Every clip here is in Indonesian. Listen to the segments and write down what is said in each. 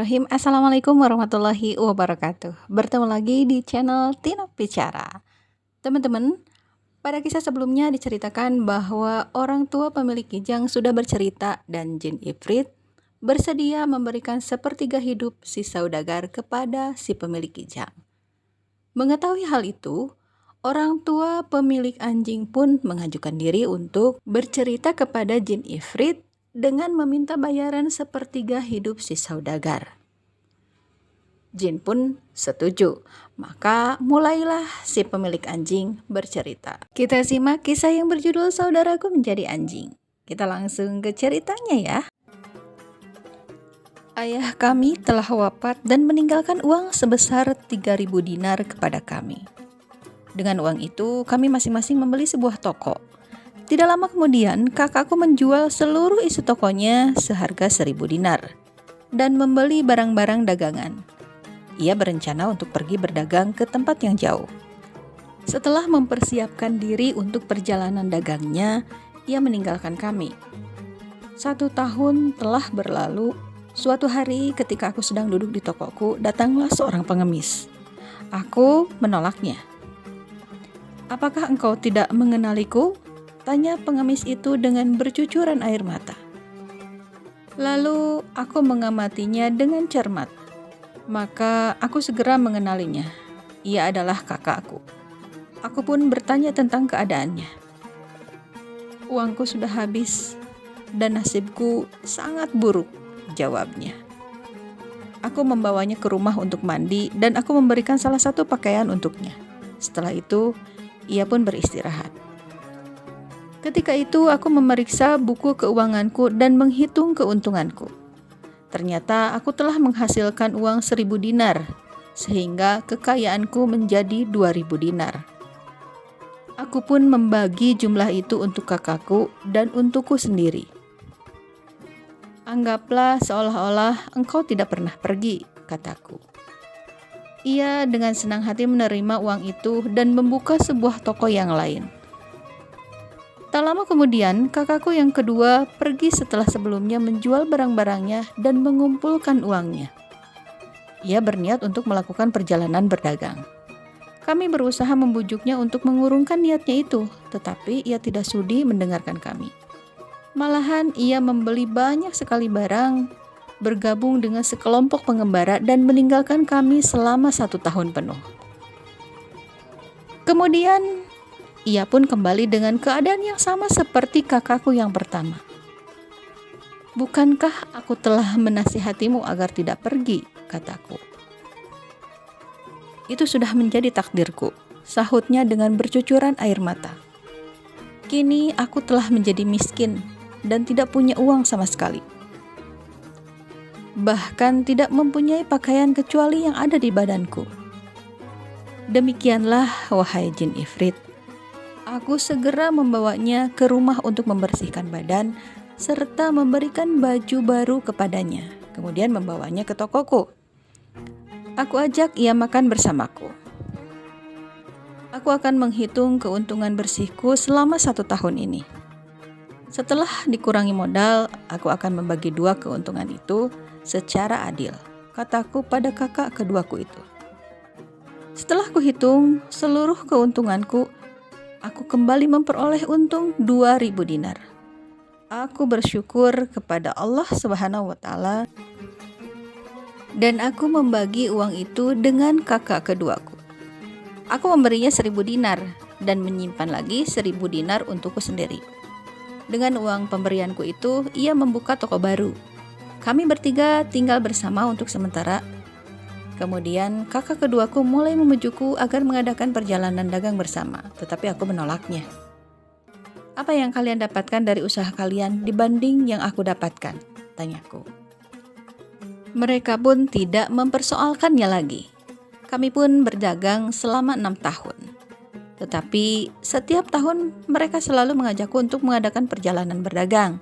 Bismillahirrahmanirrahim. Assalamualaikum warahmatullahi wabarakatuh. Bertemu lagi di channel Tina Bicara. Teman-teman, pada kisah sebelumnya diceritakan bahwa orang tua pemilik kijang sudah bercerita dan jin ifrit bersedia memberikan sepertiga hidup si saudagar kepada si pemilik kijang. Mengetahui hal itu, orang tua pemilik anjing pun mengajukan diri untuk bercerita kepada jin ifrit dengan meminta bayaran sepertiga hidup si saudagar. Jin pun setuju, maka mulailah si pemilik anjing bercerita. Kita simak kisah yang berjudul Saudaraku Menjadi Anjing. Kita langsung ke ceritanya ya. Ayah kami telah wafat dan meninggalkan uang sebesar 3.000 dinar kepada kami. Dengan uang itu, kami masing-masing membeli sebuah toko. Tidak lama kemudian, kakakku menjual seluruh isi tokonya seharga 1.000 dinar dan membeli barang-barang dagangan. Ia berencana untuk pergi berdagang ke tempat yang jauh. Setelah mempersiapkan diri untuk perjalanan dagangnya, ia meninggalkan kami. 1 tahun telah berlalu. Suatu hari ketika aku sedang duduk di tokoku, datanglah seorang pengemis. Aku menolaknya. "Apakah engkau tidak mengenaliku?" tanya pengemis itu dengan bercucuran air mata. Lalu aku mengamatinya dengan cermat. Maka aku segera mengenalinya. Ia adalah kakakku. Aku pun bertanya tentang keadaannya. "Uangku sudah habis dan nasibku sangat buruk," jawabnya. Aku membawanya ke rumah untuk mandi dan aku memberikan salah satu pakaian untuknya. Setelah itu, ia pun beristirahat. Ketika itu aku memeriksa buku keuanganku dan menghitung keuntunganku. Ternyata aku telah menghasilkan uang 1.000 dinar, sehingga kekayaanku menjadi 2.000 dinar. Aku pun membagi jumlah itu untuk kakakku dan untukku sendiri. "Anggaplah seolah-olah engkau tidak pernah pergi," kataku. Ia dengan senang hati menerima uang itu dan membuka sebuah toko yang lain. Tak lama kemudian, kakakku yang kedua pergi setelah sebelumnya menjual barang-barangnya dan mengumpulkan uangnya. Ia berniat untuk melakukan perjalanan berdagang. Kami berusaha membujuknya untuk mengurungkan niatnya itu, tetapi ia tidak sudi mendengarkan kami. Malahan ia membeli banyak sekali barang, bergabung dengan sekelompok pengembara dan meninggalkan kami selama 1 tahun penuh. Kemudian ia pun kembali dengan keadaan yang sama seperti kakakku yang pertama. "Bukankah aku telah menasihatimu agar tidak pergi?" kataku. "Itu sudah menjadi takdirku," sahutnya dengan bercucuran air mata. "Kini aku telah menjadi miskin dan tidak punya uang sama sekali. Bahkan tidak mempunyai pakaian kecuali yang ada di badanku. Demikianlah, wahai jin ifrit. Aku segera membawanya ke rumah untuk membersihkan badan serta memberikan baju baru kepadanya, kemudian membawanya ke tokoku. Aku ajak ia makan bersamaku. Aku akan menghitung keuntungan bersihku selama 1 tahun ini. Setelah dikurangi modal, aku akan membagi 2 keuntungan itu secara adil," kataku pada kakak keduaku itu. Setelah kuhitung seluruh keuntunganku, aku kembali memperoleh untung 2.000 dinar. Aku bersyukur kepada Allah Subhanahu wa Ta'ala dan aku membagi uang itu dengan kakak keduaku. Aku memberinya 1.000 dinar dan menyimpan lagi 1.000 dinar untukku sendiri. Dengan uang pemberianku itu, ia membuka toko baru. Kami bertiga tinggal bersama untuk sementara. Kemudian kakak keduaku mulai memujukku agar mengadakan perjalanan dagang bersama, tetapi aku menolaknya. "Apa yang kalian dapatkan dari usaha kalian dibanding yang aku dapatkan?" tanyaku. Mereka pun tidak mempersoalkannya lagi. Kami pun berdagang selama 6 tahun. Tetapi setiap tahun mereka selalu mengajakku untuk mengadakan perjalanan berdagang.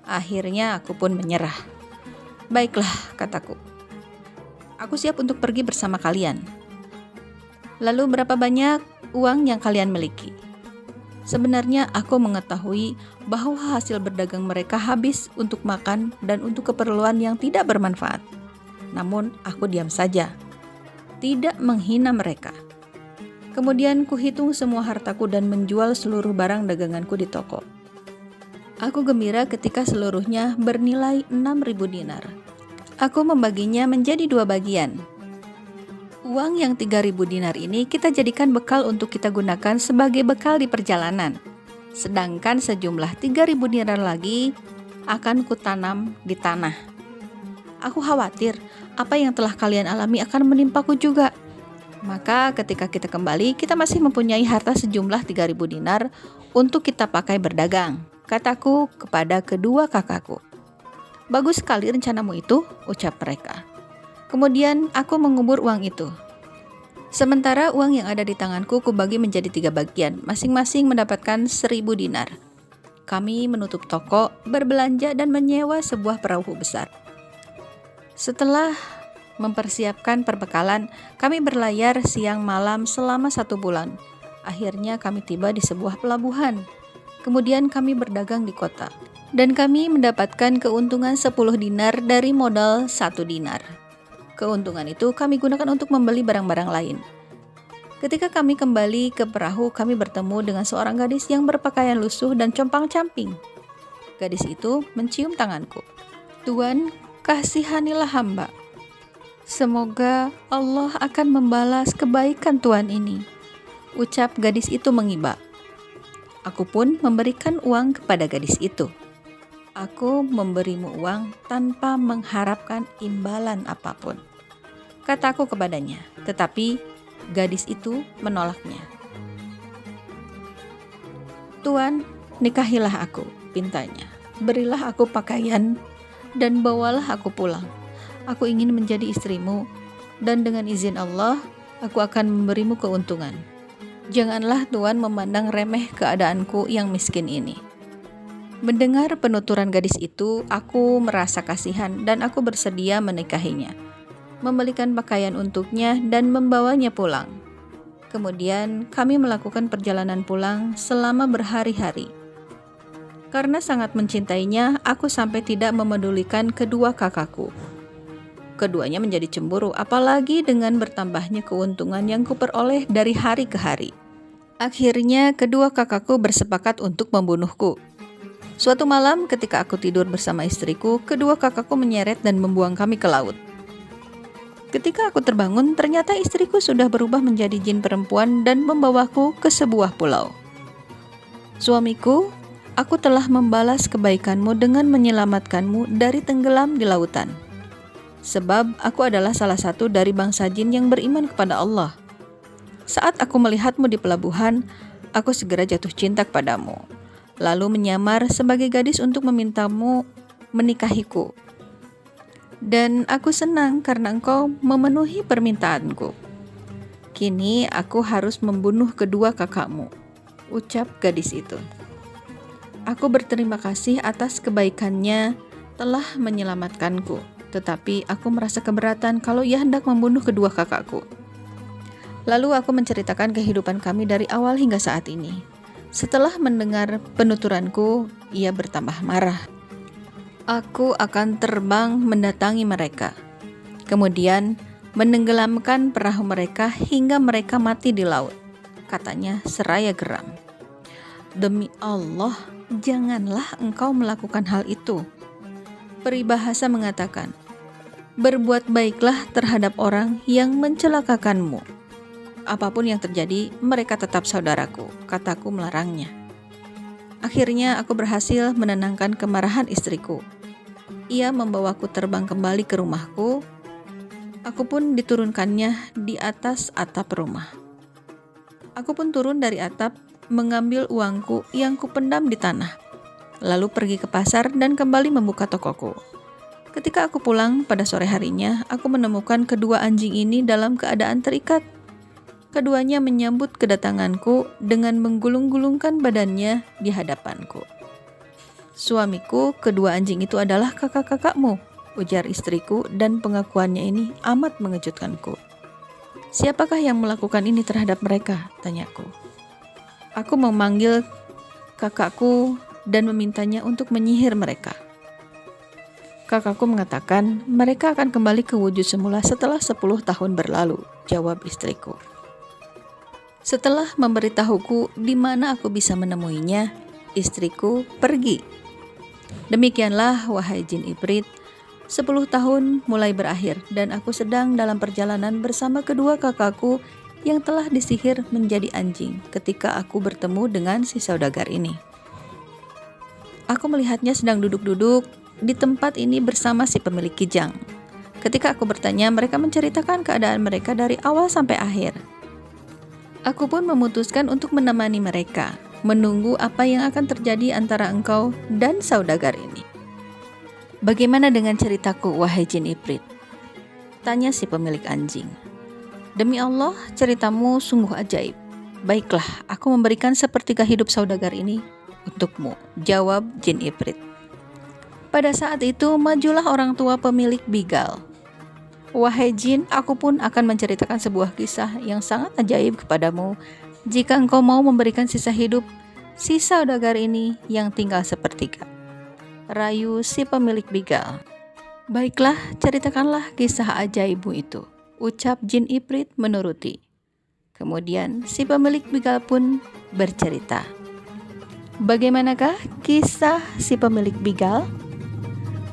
Akhirnya aku pun menyerah. "Baiklah," kataku. "Aku siap untuk pergi bersama kalian. Lalu berapa banyak uang yang kalian miliki?" Sebenarnya aku mengetahui bahwa hasil berdagang mereka habis untuk makan dan untuk keperluan yang tidak bermanfaat. namun aku diam saja, tidak menghina mereka. Kemudian kuhitung semua hartaku dan menjual seluruh barang daganganku di toko. Aku gembira ketika seluruhnya bernilai 6.000 dinar. Aku membaginya menjadi 2 bagian. Uang yang 3.000 dinar ini kita jadikan bekal untuk kita gunakan sebagai bekal di perjalanan. Sedangkan sejumlah 3.000 dinar lagi akan kutanam di tanah. Aku khawatir apa yang telah kalian alami akan menimpaku juga. Maka ketika kita kembali, kita masih mempunyai harta sejumlah 3.000 dinar untuk kita pakai berdagang, kataku kepada kedua kakakku. Bagus sekali rencanamu itu, ucap mereka. Kemudian aku mengubur uang itu. Sementara uang yang ada di tanganku kubagi menjadi 3 bagian, masing-masing mendapatkan 1.000 dinar. Kami menutup toko, berbelanja dan menyewa sebuah perahu besar. Setelah mempersiapkan perbekalan, kami berlayar siang malam selama 1 bulan. Akhirnya kami tiba di sebuah pelabuhan. Kemudian kami berdagang di kota. Dan kami mendapatkan keuntungan 10 dinar dari modal 1 dinar. Keuntungan itu kami gunakan untuk membeli barang-barang lain. Ketika kami kembali ke perahu, kami bertemu dengan seorang gadis yang berpakaian lusuh dan compang-camping. Gadis itu mencium tanganku. Tuan, kasihanilah hamba. Semoga Allah akan membalas kebaikan Tuan ini, ucap gadis itu mengiba. Aku pun memberikan uang kepada gadis itu. Aku memberimu uang tanpa mengharapkan imbalan apapun, kataku kepadanya, tetapi gadis itu menolaknya. Tuan, nikahilah aku, pintanya. Berilah aku pakaian dan bawalah aku pulang. Aku ingin menjadi istrimu dan dengan izin Allah, aku akan memberimu keuntungan. Janganlah Tuan memandang remeh keadaanku yang miskin ini. Mendengar penuturan gadis itu, aku merasa kasihan dan aku bersedia menikahinya, membelikan pakaian untuknya dan membawanya pulang. Kemudian kami melakukan perjalanan pulang selama berhari-hari. Karena sangat mencintainya, aku sampai tidak memedulikan kedua kakakku. Keduanya menjadi cemburu, apalagi dengan bertambahnya keuntungan yang kuperoleh dari hari ke hari. Akhirnya kedua kakakku bersepakat untuk membunuhku. Suatu malam ketika aku tidur bersama istriku, kedua kakakku menyeret dan membuang kami ke laut. Ketika aku terbangun, ternyata istriku sudah berubah menjadi jin perempuan dan membawaku ke sebuah pulau. Suamiku, aku telah membalas kebaikanmu dengan menyelamatkanmu dari tenggelam di lautan. Sebab aku adalah salah satu dari bangsa jin yang beriman kepada Allah. Saat aku melihatmu di pelabuhan, aku segera jatuh cinta kepadamu, lalu menyamar sebagai gadis untuk memintamu menikahiku. Dan aku senang karena engkau memenuhi permintaanku. Kini aku harus membunuh kedua kakakmu, ucap gadis itu. Aku berterima kasih atas kebaikannya telah menyelamatkanku, tetapi aku merasa keberatan kalau ia hendak membunuh kedua kakakku. Lalu aku menceritakan kehidupan kami dari awal hingga saat ini. Setelah mendengar penuturanku, ia bertambah marah. Aku akan terbang mendatangi mereka, kemudian menenggelamkan perahu mereka hingga mereka mati di laut, katanya seraya geram. Demi Allah, janganlah engkau melakukan hal itu. Peribahasa mengatakan, berbuat baiklah terhadap orang yang mencelakakanmu. Apapun yang terjadi, mereka tetap saudaraku, kataku melarangnya. Akhirnya aku berhasil menenangkan kemarahan istriku. Ia membawaku terbang kembali ke rumahku. Aku pun diturunkannya di atas atap rumah. Aku pun turun dari atap, mengambil uangku yang kupendam di tanah, lalu pergi ke pasar dan kembali membuka tokoku. Ketika aku pulang pada sore harinya, aku menemukan kedua anjing ini dalam keadaan terikat. Keduanya menyambut kedatanganku dengan menggulung-gulungkan badannya di hadapanku. Suamiku, kedua anjing itu adalah kakak-kakakmu, ujar istriku, dan pengakuannya ini amat mengejutkanku. Siapakah yang melakukan ini terhadap mereka? Tanyaku. Aku memanggil kakakku dan memintanya untuk menyihir mereka. Kakakku mengatakan mereka akan kembali ke wujud semula setelah 10 tahun berlalu, jawab istriku. Setelah memberitahuku di mana aku bisa menemuinya, istriku pergi. Demikianlah, wahai jin ifrit, 10 tahun mulai berakhir dan aku sedang dalam perjalanan bersama kedua kakakku yang telah disihir menjadi anjing ketika aku bertemu dengan si saudagar ini. Aku melihatnya sedang duduk-duduk di tempat ini bersama si pemilik kijang. Ketika aku bertanya, mereka menceritakan keadaan mereka dari awal sampai akhir. Aku pun memutuskan untuk menemani mereka, menunggu apa yang akan terjadi antara engkau dan saudagar ini. Bagaimana dengan ceritaku, wahai jin ifrit? Tanya si pemilik anjing. Demi Allah, ceritamu sungguh ajaib. Baiklah, aku memberikan sepertiga hidup saudagar ini untukmu, jawab jin ifrit. Pada saat itu, majulah orang tua pemilik bigal. Wahai jin, aku pun akan menceritakan sebuah kisah yang sangat ajaib kepadamu jika engkau mau memberikan sisa hidup si saudagar ini yang tinggal sepertiga. Rayu si pemilik bigal. Baiklah, ceritakanlah kisah ajaibmu itu, ucap jin ifrit menuruti. Kemudian si pemilik bigal pun bercerita. Bagaimanakah kisah si pemilik bigal?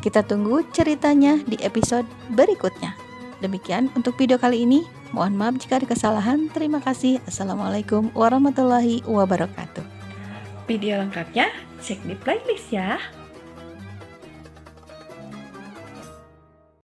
Kita tunggu ceritanya di episode berikutnya. Demikian untuk video kali ini. Mohon maaf jika ada kesalahan. Terima kasih. Assalamualaikum warahmatullahi wabarakatuh. Video lengkapnya cek di playlist ya.